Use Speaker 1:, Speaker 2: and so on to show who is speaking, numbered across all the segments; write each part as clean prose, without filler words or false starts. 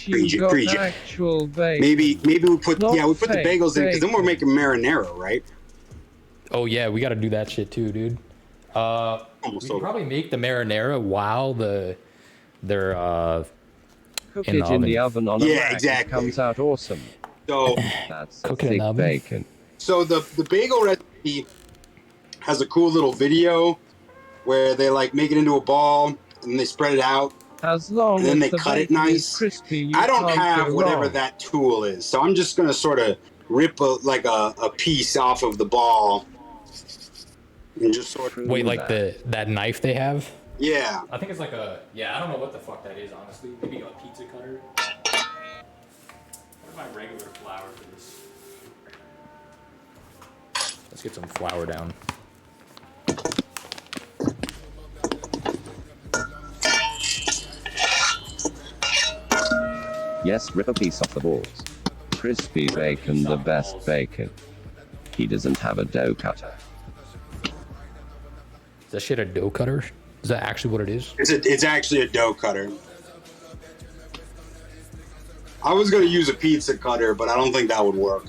Speaker 1: bet you got actual bacon.
Speaker 2: Maybe we put
Speaker 1: Not
Speaker 2: we put the bagels in because then we're making marinara, right?
Speaker 3: Oh yeah, we got to do that shit too, dude. We can probably make the marinara while they're
Speaker 1: Cook
Speaker 3: in
Speaker 1: it
Speaker 3: the oven.
Speaker 1: in the oven on a rack.
Speaker 2: Exactly.
Speaker 1: It comes out awesome.
Speaker 2: So
Speaker 1: that's
Speaker 3: cook it in the oven.
Speaker 1: bacon.
Speaker 2: So the bagel recipe has a cool little video where they like make it into a ball and they spread it out.
Speaker 1: As long
Speaker 2: and then
Speaker 1: as
Speaker 2: they
Speaker 1: the
Speaker 2: cut it
Speaker 1: bacon is
Speaker 2: nice.
Speaker 1: crispy,
Speaker 2: I don't have
Speaker 1: go
Speaker 2: whatever
Speaker 1: wrong.
Speaker 2: that tool is, so I'm just gonna sort of rip a piece off of the ball and just sort of
Speaker 3: wait, like that knife they have.
Speaker 2: Yeah.
Speaker 3: I think it's like a I don't know what the fuck that is, honestly. Maybe a pizza cutter. Where's my regular flour for this? Let's get some flour down.
Speaker 1: Yes, rip a piece off the balls. Crispy bacon, the best bacon. He doesn't have a dough cutter.
Speaker 3: Is that shit a dough cutter? Is that actually what it is?
Speaker 2: It's actually a dough cutter. I was gonna use a pizza cutter, but I don't think that would work.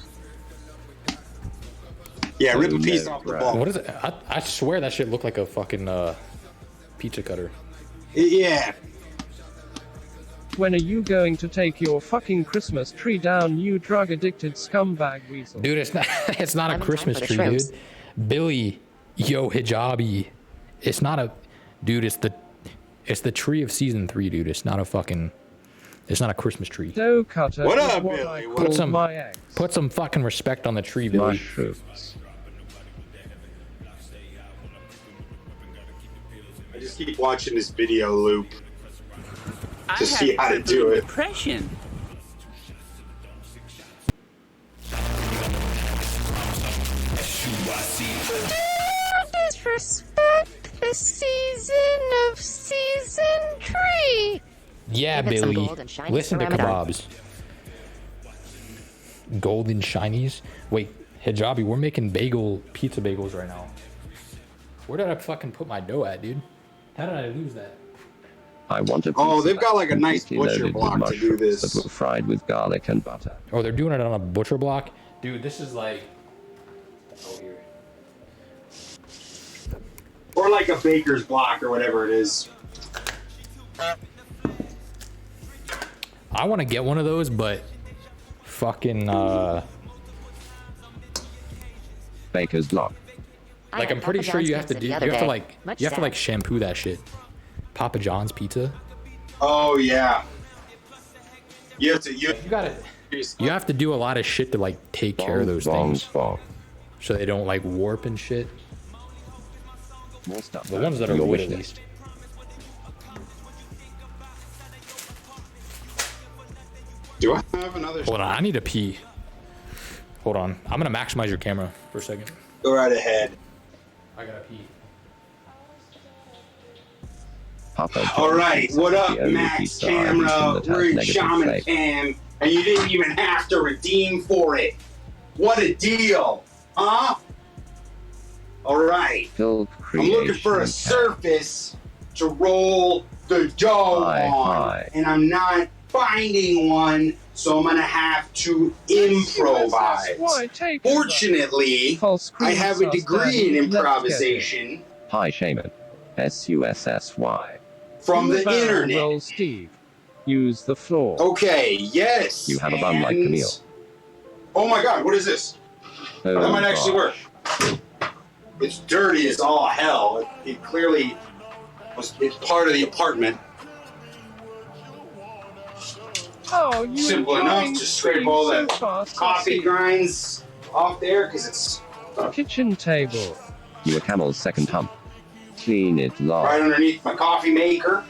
Speaker 2: Yeah, rip a piece off the ball.
Speaker 3: What is it? I swear that shit looked like a fucking pizza cutter.
Speaker 2: Yeah.
Speaker 1: When are you going to take your fucking Christmas tree down, you drug-addicted scumbag weasel?
Speaker 3: Dude, it's not a Christmas tree, dude. Billy, yo, hijabi. It's not a, dude. It's the tree of season 3, dude. It's not a Christmas tree.
Speaker 1: Dough cutter.
Speaker 2: What up, Billy?
Speaker 3: Put some fucking respect on the tree, Billy.
Speaker 1: Mushrooms.
Speaker 2: I just keep watching this video loop to see how to do it.
Speaker 4: Depression.
Speaker 5: Disrespect the season of season 3.
Speaker 3: Yeah, Billy. Listen to kebabs. Golden shinies. Wait, hijabi, we're making pizza bagels right now. Where did I fucking put my dough at, dude? How did I lose that?
Speaker 1: I want a
Speaker 2: Oh, they've got like a nice
Speaker 1: completely
Speaker 2: butcher
Speaker 1: loaded
Speaker 2: block
Speaker 1: with
Speaker 2: to do this.
Speaker 1: that were fried with garlic and butter.
Speaker 3: Oh, they're doing it on a butcher block? Dude, this is like... Oh, here.
Speaker 2: Or like a baker's block or whatever it is.
Speaker 3: I want to get one of those, but fucking
Speaker 1: Baker's block.
Speaker 3: like I'm pretty sure you have to like shampoo that shit. Papa John's pizza.
Speaker 2: Oh yeah. You
Speaker 3: have to do a lot of shit to like take care of those things, so they don't like warp and shit. The ones that are good, at least.
Speaker 2: Do I have another?
Speaker 3: Hold on, I need to pee. Hold on, I'm gonna maximize your camera for a second.
Speaker 2: Go right ahead.
Speaker 3: I gotta pee.
Speaker 2: All right, what up, Max Camera? We're in Shaman Cam, and you didn't even have to redeem for it. What a deal, huh? All right, I'm looking for a surface to roll the dough on, and I'm not finding one, so I'm gonna have to improvise. Fortunately, I have a degree in improvisation.
Speaker 1: Hi, Shaman. SUSSY.
Speaker 2: From the internet.
Speaker 1: Well, Steve. Use the floor.
Speaker 2: Okay, yes.
Speaker 1: You have a bum like Camille.
Speaker 2: Oh my god, what is this?
Speaker 1: Oh,
Speaker 2: that might actually work. It's dirty as all hell. It clearly it's part of the apartment.
Speaker 1: Oh, you
Speaker 2: simple enough to scrape all the coffee grinds off there because it's
Speaker 1: kitchen table. You a camel's second hump. Clean it, love.
Speaker 2: Right underneath my coffee maker.